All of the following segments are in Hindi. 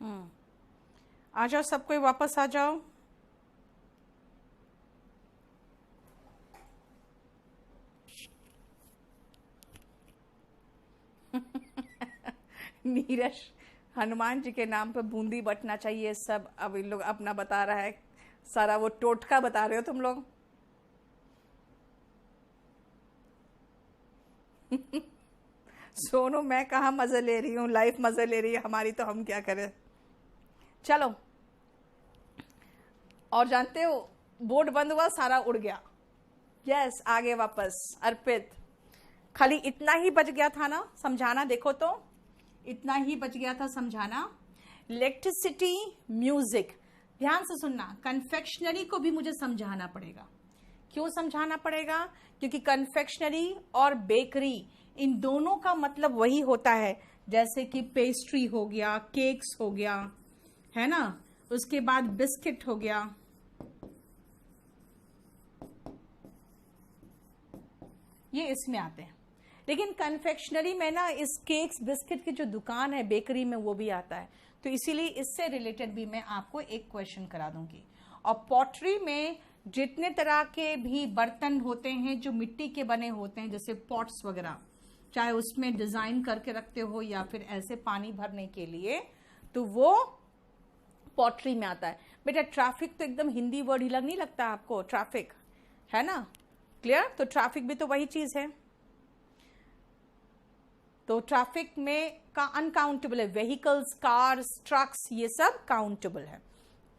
आ जाओ, सब कोई वापस आ जाओ। नीरज, हनुमान जी के नाम पे बूंदी बटना चाहिए सब। अब इन लोग अपना बता रहा है, सारा वो टोटका बता रहे हो तुम लोग। सोनू, मैं कहाँ मजे ले रही हूँ, लाइफ मजे ले रही है हमारी, तो हम क्या करें। चलो, और जानते हो बोर्ड बंद हुआ, सारा उड़ गया। यस, आगे वापस। अर्पित, खाली इतना ही बच गया था ना समझाना, देखो तो इतना ही बच गया था समझाना। इलेक्ट्रिसिटी, म्यूजिक, ध्यान से सुनना। कन्फेक्शनरी को भी मुझे समझाना पड़ेगा। क्यों समझाना पड़ेगा? क्योंकि कन्फेक्शनरी और बेकरी, इन दोनों का मतलब वही होता है। जैसे कि पेस्ट्री हो गया, केक्स हो गया, है ना, उसके बाद बिस्किट हो गया, ये इसमें आते हैं। लेकिन कन्फेक्शनरी में ना, इस केक्स बिस्किट की जो दुकान है बेकरी में, वो भी आता है। तो इसीलिए इससे रिलेटेड भी मैं आपको एक क्वेश्चन करा दूंगी। और पॉटरी में जितने तरह के भी बर्तन होते हैं जो मिट्टी के बने होते हैं, जैसे पॉट्स वगैरह, चाहे उसमें डिजाइन करके रखते हो या फिर ऐसे पानी भरने के लिए, तो वो पॉटरी में आता है। बेटा ट्रैफिक तो एकदम हिंदी वर्ड ही नहीं लगता आपको? ट्रैफिक है ना, क्लियर? तो ट्रैफिक भी तो वही चीज है। तो ट्रैफिक में का अनकाउंटेबल है, व्हीकल्स, कार्स, ट्रक्स, ये सब काउंटेबल है।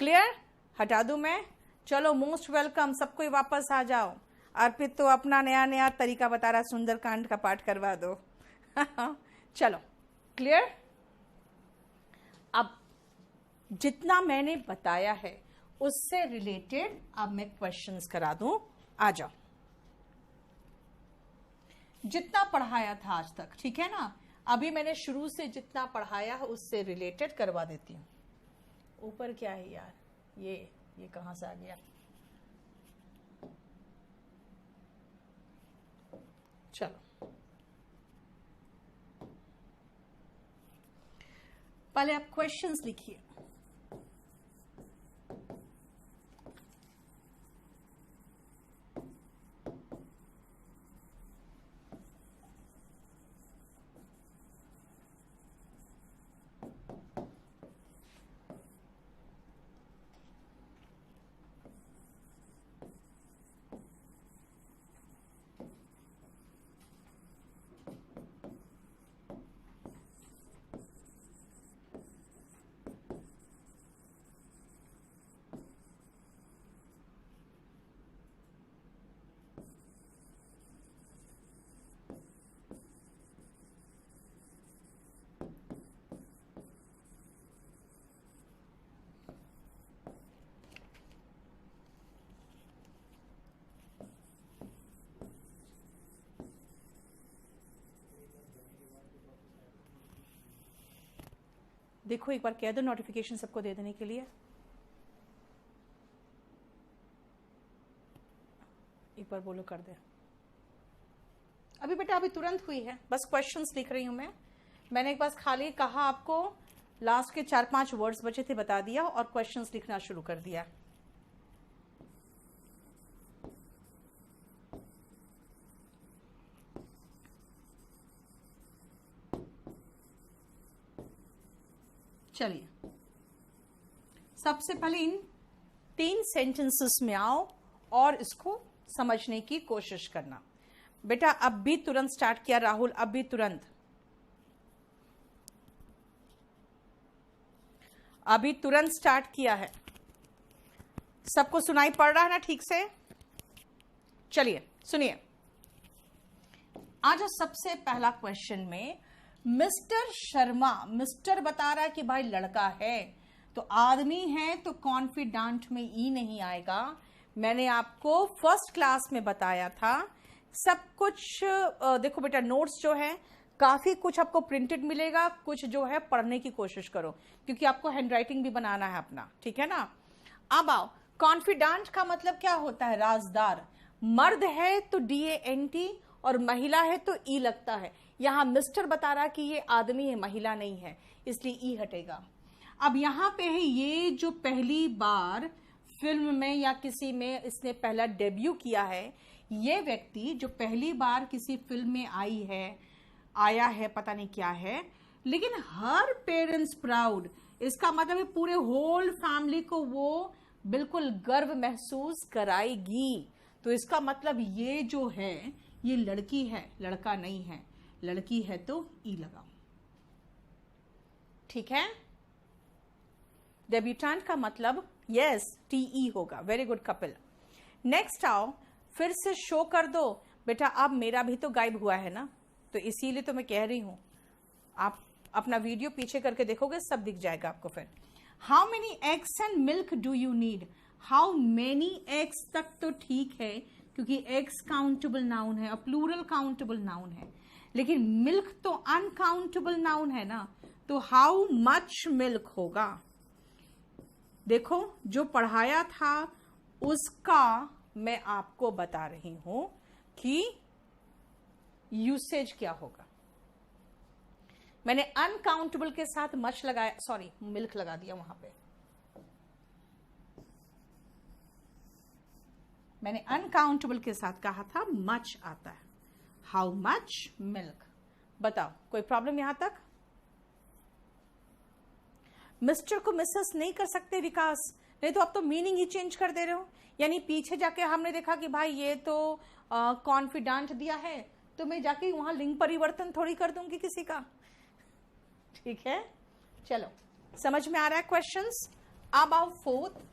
क्लियर? हटा दूं मैं? चलो, मोस्ट वेलकम, सब कोई वापस आ जाओ। अर्पित तो अपना नया नया तरीका बता रहा, सुंदरकांड का पाठ करवा दो। चलो, क्लियर? अब जितना मैंने बताया है उससे रिलेटेड अब मैं क्वेश्चंस करा दूं, आ जाओ। जितना पढ़ाया था आज तक, ठीक है ना, अभी मैंने शुरू से जितना पढ़ाया है उससे रिलेटेड करवा देती हूं। ऊपर क्या है यार, ये कहां से आ गया? चलो, पहले आप क्वेश्चंस लिखिए। देखो एक बार कह दो नोटिफिकेशन सबको दे देने के लिए। एक बार बोलो कर दे। अभी बेटा अभी तुरंत हुई है, बस क्वेश्चंस लिख रही हूं मैं। मैंने एक बार खाली कहा आपको, लास्ट के 4-5 वर्ड्स बचे थे बता दिया, और क्वेश्चंस लिखना शुरू कर दिया। चलिए, सबसे पहले इन 3 सेंटेंसेस में आओ और इसको समझने की कोशिश करना। बेटा अब भी तुरंत स्टार्ट किया राहुल, अब भी तुरंत, अभी तुरंत स्टार्ट किया है। सबको सुनाई पड़ रहा है ना ठीक से? चलिए सुनिए। आज सबसे पहला क्वेश्चन में मिस्टर शर्मा, मिस्टर बता रहा है कि भाई लड़का है, तो आदमी है तो कॉन्फिडेंट में ई नहीं आएगा। मैंने आपको फर्स्ट क्लास में बताया था सब कुछ। देखो बेटा, नोट्स जो है काफी कुछ आपको प्रिंटेड मिलेगा, कुछ जो है पढ़ने की कोशिश करो, क्योंकि आपको हैंडराइटिंग भी बनाना है अपना, ठीक है ना। अब आओ, कॉन्फिडेंट का मतलब क्या होता है? राजदार। मर्द है तो DANT और महिला है तो ई लगता है। यहां मिस्टर बता रहा कि ये आदमी है, महिला नहीं है, इसलिए ई हटेगा। अब यहां पे है ये जो पहली बार फिल्म में या किसी में इसने पहला डेब्यू किया है, ये व्यक्ति जो पहली बार किसी फिल्म में आया है, पता नहीं क्या है, लेकिन हर पेरेंट्स प्राउड, इसका मतलब है पूरे होल फैमिली को वो बिल्कुल गर्व महसूस कराएगी। तो इसका मतलब ये जो है ये लड़की है, लड़का नहीं है। लड़की है तो ई लगाओ, ठीक है। डेब्यूटेंट का मतलब यस टीई होगा। Very good Kapil. नेक्स्ट आओ, फिर से शो कर दो बेटा। अब मेरा भी तो गायब हुआ है ना, तो इसीलिए तो मैं कह रही हूं, आप अपना वीडियो पीछे करके देखोगे, सब दिख जाएगा आपको। फिर how many eggs and milk do you need. How many eggs तक तो ठीक है क्योंकि एग्स काउंटेबल नाउन है और प्लूरल काउंटेबल नाउन है, लेकिन मिल्क तो अनकाउंटेबल नाउन है ना, तो हाउ मच मिल्क होगा। देखो जो पढ़ाया था उसका मैं आपको बता रही हूं कि यूसेज क्या होगा। मैंने अनकाउंटेबल के साथ मच लगाया, सॉरी मिल्क लगा दिया वहां पे। मैंने अनकाउंटेबल के साथ कहा था मच आता है। हाउ मच मिल्क, बताओ कोई प्रॉब्लम यहां तक। मिस्टर को मिसेस नहीं कर सकते विकास, नहीं तो आप तो मीनिंग ही चेंज कर दे रहे हो। यानी पीछे जाके हमने देखा कि भाई ये तो कॉन्फिडेंट दिया है, तो मैं जाके वहां लिंग परिवर्तन थोड़ी कर दूंगी किसी का, ठीक है। चलो समझ में आ रहा है क्वेश्चंस। अब आओ फोर्थ।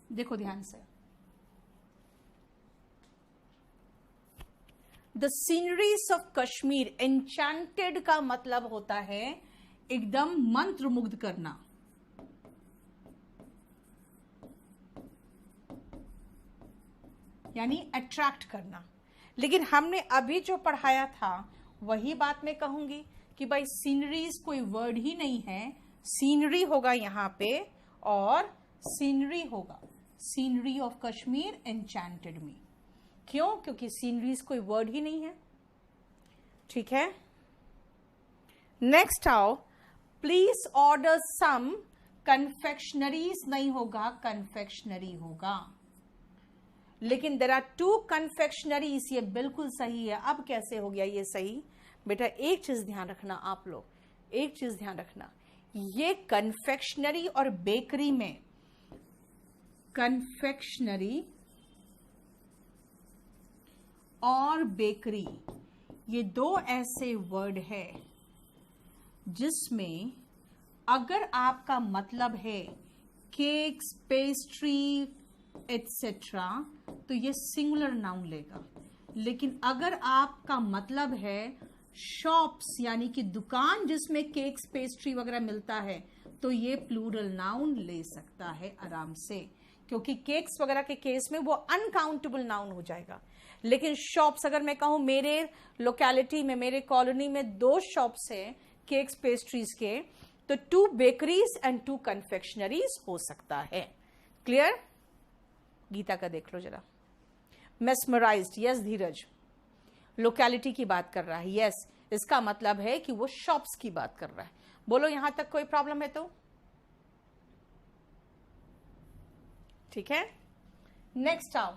देखो ध्यान से, the sceneries of Kashmir, enchanted का मतलब होता है एकदम मंत्रमुग्ध करना। यानी अट्रैक्ट करना। लेकिन हमने अभी जो पढ़ाया था वही बात मैं कहूंगी कि भाई सीनरीज कोई वर्ड ही नहीं है, सीनरी होगा यहां पे और सीनरी होगा, सीनरी ऑफ कश्मीर एन्चेंटेड मी। क्यों? क्योंकि सीनरीज कोई वर्ड ही नहीं है, ठीक है। नेक्स्ट आओ, प्लीज ऑर्डर सम कन्फेक्शनरीज नहीं होगा, कन्फेक्शनरी होगा। लेकिन देयर आर 2 कन्फेक्शनरीज, ये बिल्कुल सही है। अब कैसे हो गया ये सही? बेटा एक चीज ध्यान रखना, आप लोग एक चीज ध्यान रखना, ये कन्फेक्शनरी और बेकरी में, कन्फेक्शनरी और बेकरी ये 2 ऐसे वर्ड है जिसमें अगर आपका मतलब है केक्स, पेस्ट्री एटसेट्रा तो ये सिंगुलर नाउन लेगा। लेकिन अगर आपका मतलब है शॉप्स यानी कि दुकान जिसमें केक्स, पेस्ट्री वगैरह मिलता है, तो ये प्लूरल नाउन ले सकता है आराम से, क्योंकि केक्स वगैरह के केस में वो अनकाउंटेबल नाउन हो जाएगा। लेकिन शॉप्स, अगर मैं कहूं मेरे लोकेलिटी में, मेरे कॉलोनी में 2 शॉप्स हैं केक्स पेस्ट्रीज के, तो 2 बेकरीज एंड 2 कन्फेक्शनरीज हो सकता है। क्लियर? गीता का देख लो जरा। मेस्मराइज्ड, यस धीरज। लोकेलिटी की बात कर रहा है, यस। इसका मतलब है कि वो शॉप्स की बात कर रहा है। बोलो यहां तक कोई प्रॉब्लम है तो? ठीक है, नेक्स्ट आओ।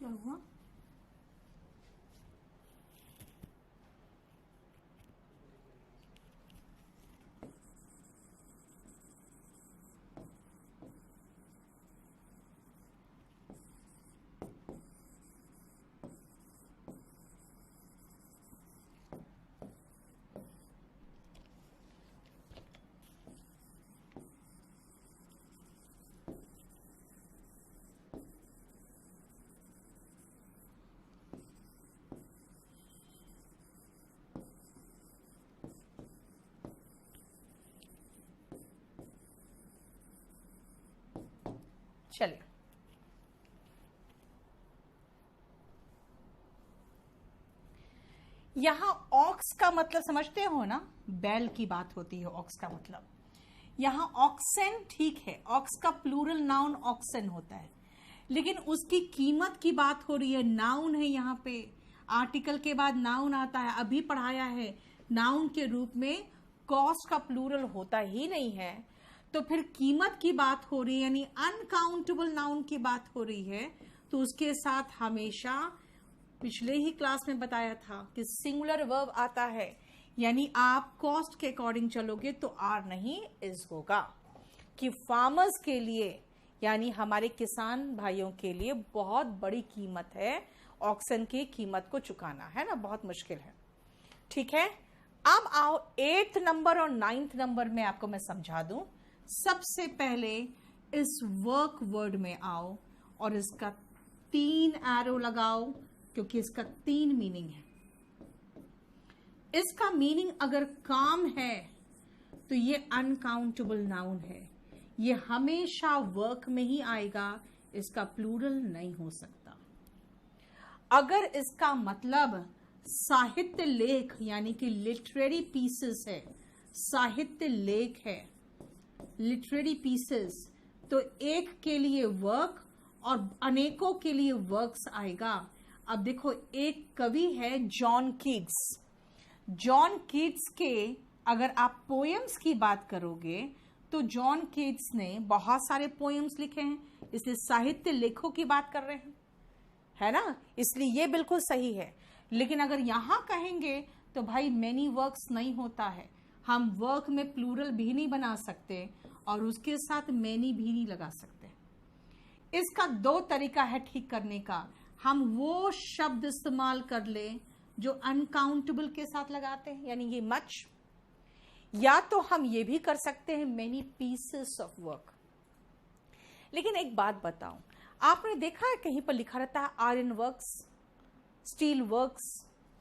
क्या हुआ? चलिए, यहां ऑक्स का मतलब समझते हो ना, बैल की बात होती है ऑक्स का मतलब। यहां ऑक्सन, ठीक है, ऑक्स का प्लूरल नाउन ऑक्सन होता है, लेकिन उसकी कीमत की बात हो रही है, नाउन है यहां पे। आर्टिकल के बाद नाउन आता है, अभी पढ़ाया है। नाउन के रूप में कॉस्ट का प्लूरल होता ही नहीं है, तो फिर कीमत की बात हो रही है, यानी अनकाउंटेबल नाउन की बात हो रही है, तो उसके साथ हमेशा, पिछले ही क्लास में बताया था कि सिंगुलर वर्ब आता है, यानी आप कॉस्ट के अकॉर्डिंग चलोगे तो आर नहीं इज होगा। कि फार्मर्स के लिए, यानी हमारे किसान भाइयों के लिए बहुत बड़ी कीमत है ऑक्सन की कीमत को चुकाना, है ना, बहुत मुश्किल है। ठीक है, अब आओ 8th नंबर और 9th नंबर में आपको मैं समझा दूं। सबसे पहले इस वर्क वर्ड में आओ और इसका 3 एरो लगाओ, क्योंकि इसका 3 मीनिंग है। इसका मीनिंग अगर काम है तो ये अनकाउंटेबल नाउन है, ये हमेशा वर्क में ही आएगा, इसका प्लूरल नहीं हो सकता। अगर इसका मतलब साहित्य लेख यानी कि लिटरेरी पीसेस है, साहित्य लेख है, लिटरेरी पीसेस, तो एक के लिए वर्क और अनेकों के लिए वर्क्स आएगा। अब देखो, एक कवि है जॉन कीट्स। जॉन कीट्स के अगर आप पोएम्स की बात करोगे तो जॉन कीट्स ने बहुत सारे पोएम्स लिखे हैं, इसलिए साहित्य लेखों की बात कर रहे हैं, है ना, इसलिए ये बिल्कुल सही है। लेकिन अगर यहां कहेंगे तो भाई मेनी वर्क्स नहीं होता है, हम वर्क में प्लूरल भी नहीं बना सकते और उसके साथ मेनी भी नहीं लगा सकते। इसका 2 तरीका है ठीक करने का। हम वो शब्द इस्तेमाल कर ले जो अनकाउंटेबल के साथ लगाते हैं, यानी ये मच, या तो हम ये भी कर सकते हैं मेनी पीसेस ऑफ वर्क। लेकिन एक बात बताऊं, आपने देखा है कहीं पर लिखा रहता है आयरन वर्क्स, स्टील वर्क्स,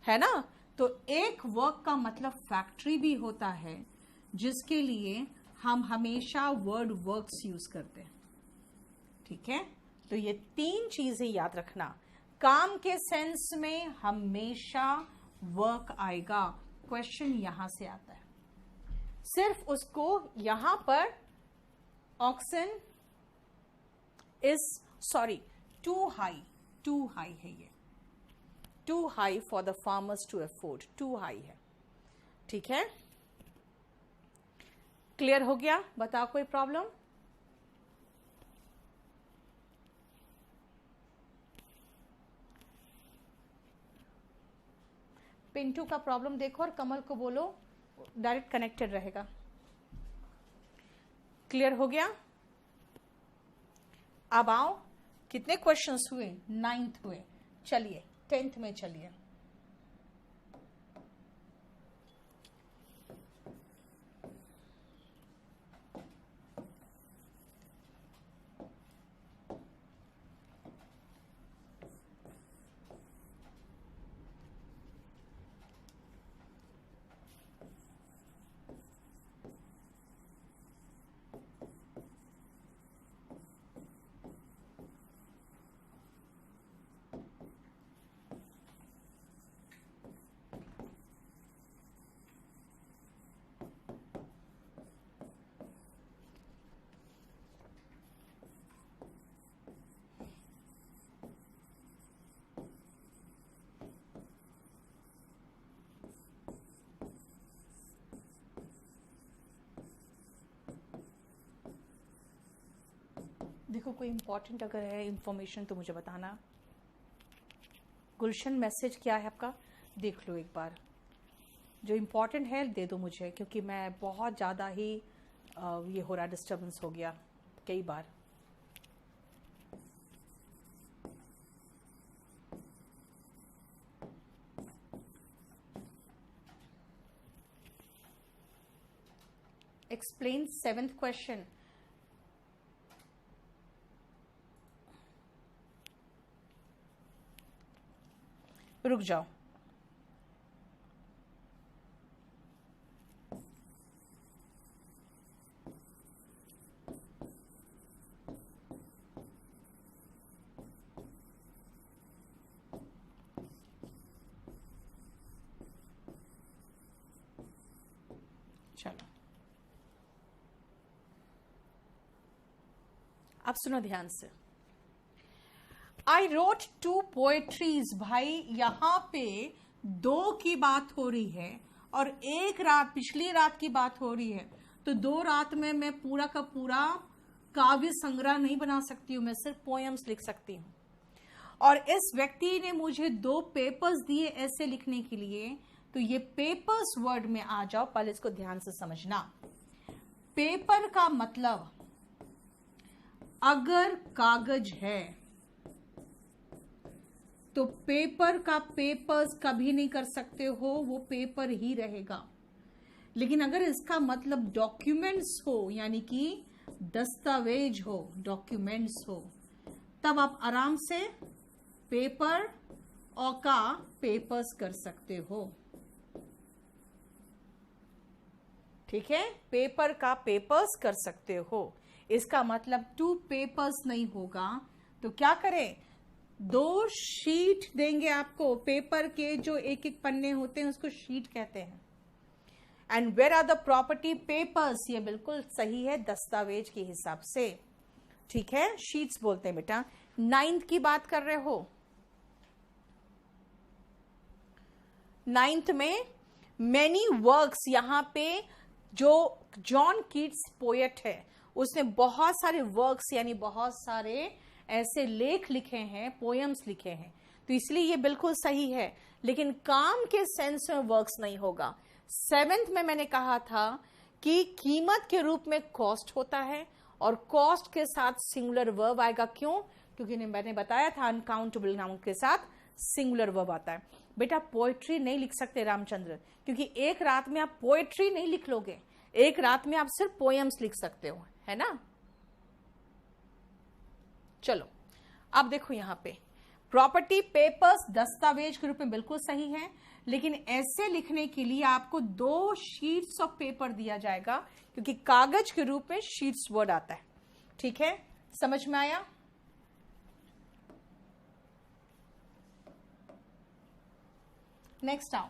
है ना, तो एक वर्क का मतलब फैक्ट्री भी होता है, जिसके लिए हम हमेशा वर्ड वर्क्स यूज करते हैं। ठीक है, तो ये 3 चीजें याद रखना। काम के सेंस में हमेशा वर्क आएगा, क्वेश्चन यहां से आता है। सिर्फ उसको यहां पर ऑक्सन इज टू हाई है, ये too high for the farmers to afford, too high है। ठीक है, क्लियर हो गया? बताओ कोई प्रॉब्लम? पिंटू का प्रॉब्लम देखो और कमल को बोलो, डायरेक्ट कनेक्टेड रहेगा। क्लियर हो गया? अब आओ, कितने क्वेश्चंस हुए? 9th हुए। चलिए 10th में चलिए। देखो कोई इंपॉर्टेंट अगर है इंफॉर्मेशन तो मुझे बताना। गुलशन मैसेज क्या है आपका, देख लो एक बार, जो इंपॉर्टेंट है दे दो मुझे, क्योंकि मैं बहुत ज़्यादा ही ये हो रहा, डिस्टर्बेंस हो गया कई बार। Explain 7th question. रुक जाओ, चलो अब सुनो ध्यान से। I wrote 2 poetries. भाई यहां पे 2 की बात हो रही है और एक रात, पिछली रात की बात हो रही है, तो 2 रात में मैं पूरा का पूरा काव्य संग्रह नहीं बना सकती हूं, मैं सिर्फ पोएम्स लिख सकती हूं। और इस व्यक्ति ने मुझे 2 पेपर्स दिए ऐसे लिखने के लिए, तो ये पेपर्स वर्ड में आ जाओ, पहले इसको ध्यान से समझना। पेपर का मतलब, अगर कागज है तो पेपर का पेपर्स कभी नहीं कर सकते हो, वो पेपर ही रहेगा। लेकिन अगर इसका मतलब डॉक्यूमेंट्स हो, यानी कि दस्तावेज हो, डॉक्यूमेंट्स हो, तब आप आराम से पेपर और का पेपर्स कर सकते हो। ठीक है, पेपर का पेपर्स कर सकते हो। इसका मतलब 2 पेपर्स नहीं होगा, तो क्या करें, 2 शीट देंगे आपको। पेपर के जो एक एक पन्ने होते हैं उसको शीट कहते हैं। And where are the property papers, ये बिल्कुल सही है, दस्तावेज के हिसाब से। ठीक है, शीट्स बोलते हैं बेटा। 9th की बात कर रहे हो। 9th में मैनी वर्क्स, यहां पे जो जॉन कीट्स पोएट है उसने बहुत सारे वर्क्स यानी बहुत सारे ऐसे लेख लिखे हैं, पोएम्स लिखे हैं, तो इसलिए ये बिल्कुल सही है। लेकिन काम के सेंस में वर्क्स नहीं होगा। 7th में मैंने कहा था कि कीमत के रूप में कॉस्ट होता है और कॉस्ट के साथ सिंगुलर वर्ब आएगा। क्यों? क्योंकि मैंने बताया था अनकाउंटेबल नाउन के साथ सिंगुलर वर्ब आता है। बेटा पोएट्री नहीं लिख सकते रामचंद्र, क्योंकि एक रात में आप पोएट्री नहीं लिख लोगे, एक रात में आप सिर्फ पोएम्स लिख सकते हो, है ना। चलो अब देखो यहां पे प्रॉपर्टी पेपर्स दस्तावेज के रूप में बिल्कुल सही है, लेकिन ऐसे लिखने के लिए आपको 2 शीट्स ऑफ पेपर दिया जाएगा, क्योंकि कागज के रूप में शीट्स वर्ड आता है। ठीक है, समझ में आया? नेक्स्ट आओ।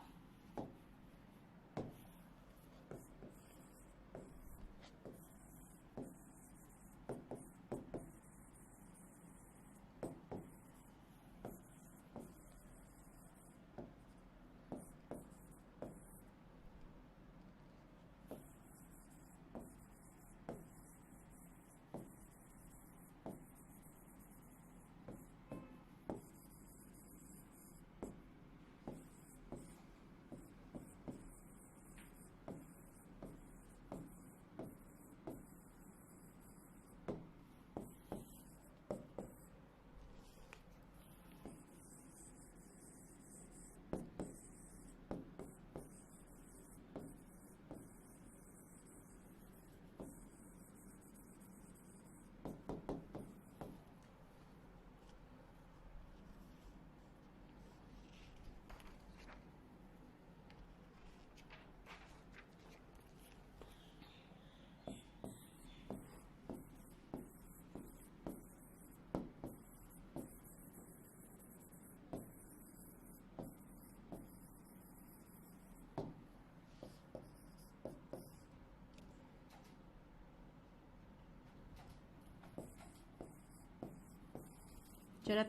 जरा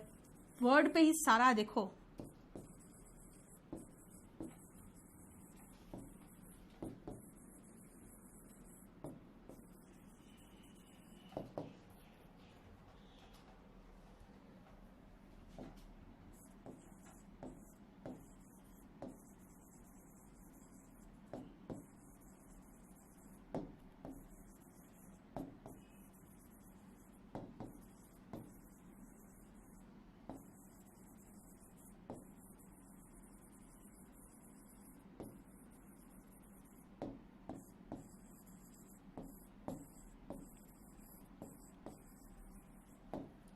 वर्ड पे ही सारा देखो।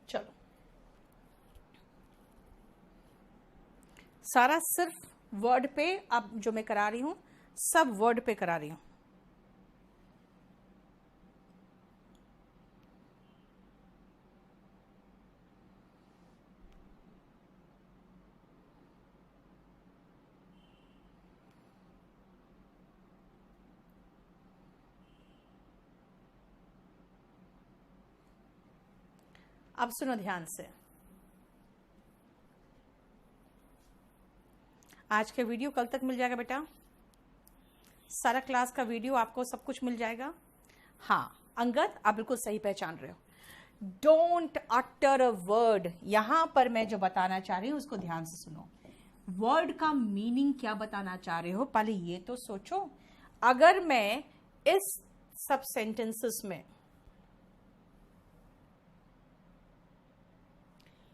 चलो, सारा सिर्फ वर्ड पे, अब जो मैं करा रही हूं सब वर्ड पे करा रही हूं। अब सुनो ध्यान से, आज के वीडियो कल तक मिल जाएगा बेटा, सारा क्लास का वीडियो आपको सब कुछ मिल जाएगा। हाँ अंगद, आप बिल्कुल सही पहचान रहे हो। डोंट अटर अ वर्ड, यहां पर मैं जो बताना चाह रही हूं उसको ध्यान से सुनो। वर्ड का मीनिंग क्या बताना चाह रहे हो, पहले ये तो सोचो। अगर मैं इस सब सेंटेंसेस में,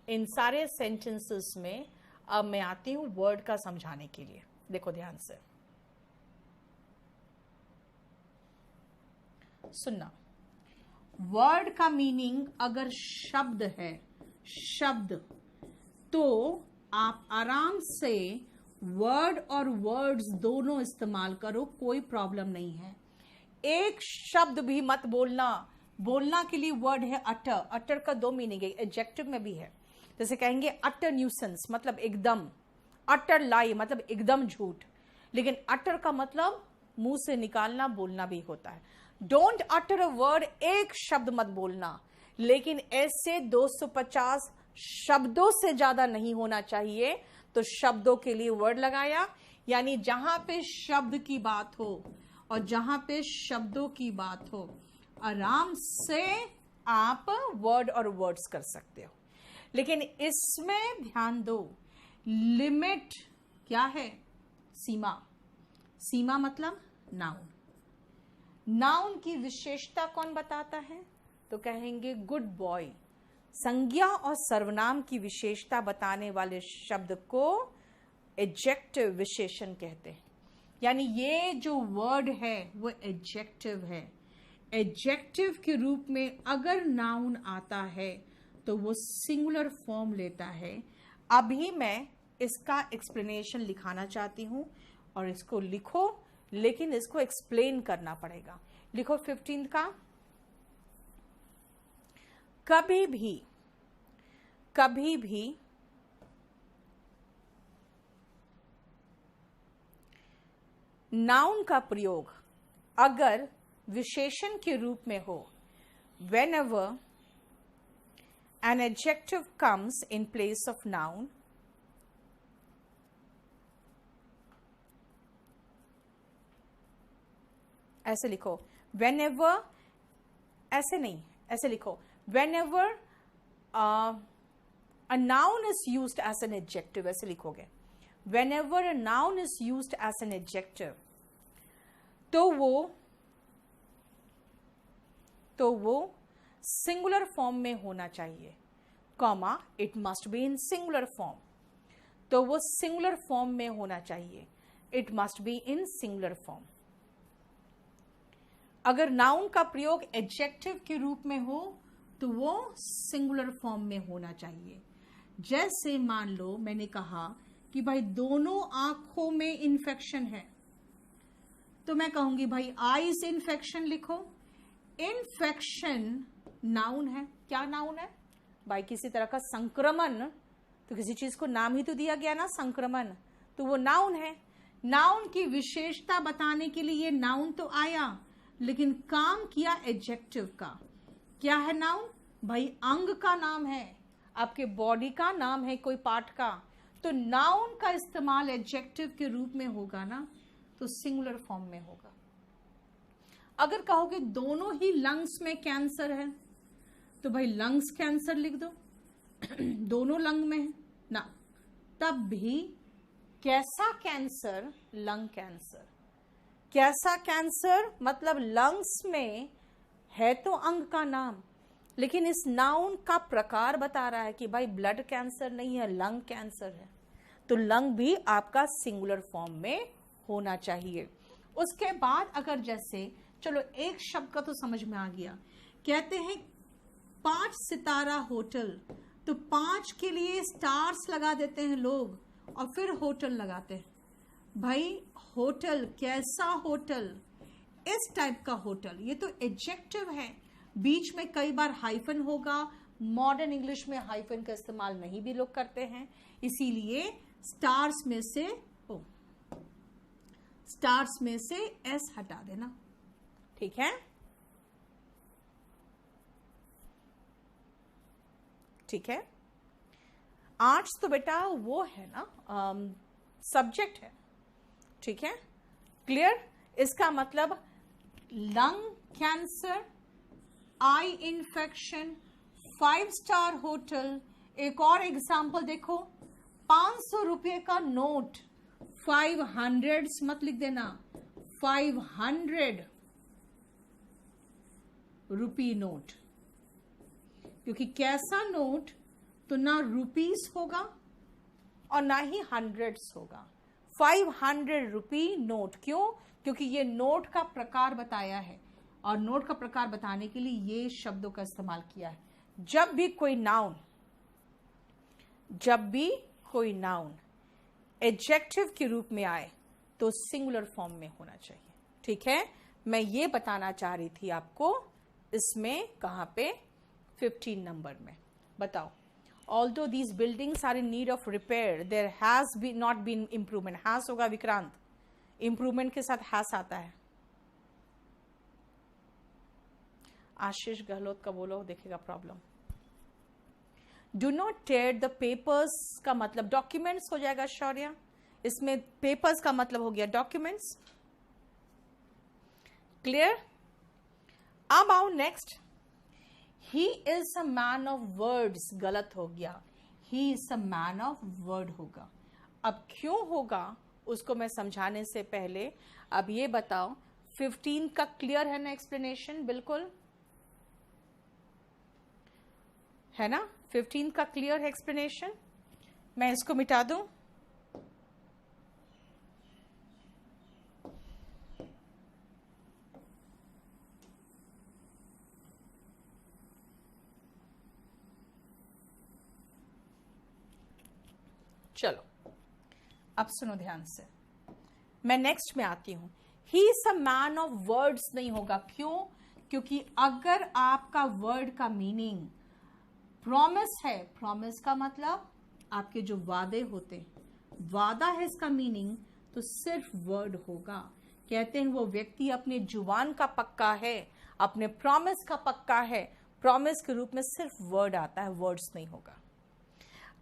इन सारे सेंटेंसेस में अब मैं आती हूं वर्ड का समझाने के लिए। देखो ध्यान से सुनना। वर्ड का मीनिंग अगर शब्द है, शब्द, तो आप आराम से वर्ड और वर्ड्स दोनों इस्तेमाल करो, कोई प्रॉब्लम नहीं है। एक शब्द भी मत बोलना। बोलना के लिए वर्ड है अटर। अटर का दो मीनिंग है, एडजेक्टिव में भी है। जैसे कहेंगे अटर न्यूसेंस, मतलब एकदम। अटर लाई मतलब एकदम झूठ। लेकिन अटर का मतलब मुंह से निकालना, बोलना भी होता है। डोंट अटर अ वर्ड, एक शब्द मत बोलना। लेकिन ऐसे 250 शब्दों से ज्यादा नहीं होना चाहिए। तो शब्दों के लिए वर्ड लगाया, यानी जहां पे शब्द की बात हो और जहां पे शब्दों की बात हो, आराम से आप वर्ड और वर्ड्स कर सकते हो। लेकिन इसमें ध्यान दो, लिमिट क्या है? सीमा। सीमा मतलब नाउन। नाउन की विशेषता कौन बताता है? तो कहेंगे गुड बॉय। संज्ञा और सर्वनाम की विशेषता बताने वाले शब्द को एडजेक्टिव विशेषण कहते हैं। यानी ये जो वर्ड है वो एडजेक्टिव है। एडजेक्टिव के रूप में अगर नाउन आता है तो वो सिंगुलर फॉर्म लेता है। अभी मैं इसका एक्सप्लेनेशन लिखाना चाहती हूं और इसको लिखो, लेकिन इसको एक्सप्लेन करना पड़ेगा। लिखो 15 का, कभी भी नाउन का प्रयोग अगर विशेषण के रूप में हो, whenever an adjective comes in place of noun, ऐसे लिखो whenever, ऐसे नहीं, ऐसे लिखो whenever a noun is used as an adjective, ऐसे लिखोगे whenever a noun is used as an adjective, तो वो सिंगुलर फॉर्म में होना चाहिए, comma it must be in singular form. तो वो सिंगुलर फॉर्म में होना चाहिए, it must be in singular form. अगर नाउन का प्रयोग एडजेक्टिव के रूप में हो तो वो सिंगुलर फॉर्म में होना चाहिए। जैसे मान लो मैंने कहा कि भाई दोनों आंखों में इन्फेक्शन है, तो मैं कहूंगी भाई आईज इन्फेक्शन लिखो। इन्फेक्शन नाउन है। क्या नाउन है भाई? किसी तरह का संक्रमण, तो किसी चीज को नाम ही तो दिया गया ना, संक्रमण, तो वो नाउन है। नाउन की विशेषता बताने के लिए ये नाउन तो आया, लेकिन काम किया एडजेक्टिव का। क्या है नाउन? भाई अंग का नाम है। आपके बॉडी का नाम है कोई पार्ट का, तो नाउन का इस्तेमाल एडजेक्टिव के रूप में होगा ना, तो सिंगुलर फॉर्म में होगा। अगर कहोगे दोनों ही लंग्स में कैंसर है, तो भाई लंग्स कैंसर लिख दो, दोनों लंग में है ना, तब भी कैसा कैंसर, लंग कैंसर। कैसा कैंसर मतलब लंग्स में है तो अंग का नाम, लेकिन इस नाउन का प्रकार बता रहा है कि भाई ब्लड कैंसर नहीं है, लंग कैंसर है, तो लंग भी आपका सिंगुलर फॉर्म में होना चाहिए। उसके बाद अगर जैसे चलो एक शब्द का तो समझ में आ गया, कहते हैं 5 सितारा होटल, तो 5 के लिए स्टार्स लगा देते हैं लोग और फिर होटल लगाते हैं। भाई होटल, कैसा होटल, इस टाइप का होटल, ये तो एडजेक्टिव है, बीच में कई बार हाइफन होगा, मॉडर्न इंग्लिश में हाइफन का इस्तेमाल नहीं भी लोग करते हैं, इसीलिए स्टार्स में से एस हटा देना, ठीक है, ठीक है। आर्ट्स तो बेटा वो है ना, सब्जेक्ट है, ठीक है, क्लियर। इसका मतलब lung cancer, eye infection, 5 star hotel. एक और एग्जाम्पल देखो, 500 रुपये का नोट, 500 मत लिख देना, 500 रुपी नोट, क्योंकि कैसा नोट तो ना रुपीस होगा और ना ही हंड्रेड्स होगा, 500 रुपी नोट। क्यों? क्योंकि ये नोट का प्रकार बताया है, और नोट का प्रकार बताने के लिए ये शब्दों का इस्तेमाल किया है। जब भी कोई नाउन एडजेक्टिव के रूप में आए तो सिंगुलर फॉर्म में होना चाहिए, ठीक है। मैं ये बताना चाह रही थी आपको, इसमें कहां पे, 15 नंबर में। बताओ, although these buildings are in need of repair, there has not been improvement। has होगा विक्रांत, improvement के साथ has आता है। आशीष गहलोत का बोलो, देखेगा problem. Do not tier the papers का मतलब डॉक्यूमेंट्स हो जाएगा शौर्य, इसमें पेपर्स का मतलब हो गया डॉक्यूमेंट्स, क्लियर। अब आओ next, he is a man of words, गलत हो गया, he is a man of word होगा। अब क्यों होगा उसको मैं समझाने से पहले अब ये बताओ, 15 का क्लियर है ना एक्सप्लेनेशन, बिल्कुल है ना, 15 का क्लियर है एक्सप्लेनेशन। मैं इसको मिटा दूं, चलो अब सुनो ध्यान से, मैं नेक्स्ट में आती हूं। He is a man of words नहीं होगा, क्यों? क्योंकि अगर आपका वर्ड का मीनिंग प्रॉमिस है, प्रॉमिस का मतलब आपके जो वादे होते, वादा है इसका मीनिंग, तो सिर्फ वर्ड होगा। कहते हैं वो व्यक्ति अपने जुबान का पक्का है, अपने प्रॉमिस का पक्का है, प्रॉमिस के रूप में सिर्फ वर्ड आता है, वर्ड्स नहीं होगा।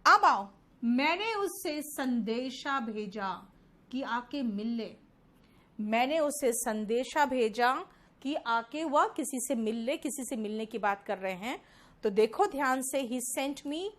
अब आओ, मैंने उससे संदेशा भेजा कि आके मिल ले, मैंने उसे संदेशा भेजा कि आके वह किसी से मिल ले, किसी से मिलने की बात कर रहे हैं। तो देखो ध्यान से, ही सेंट मी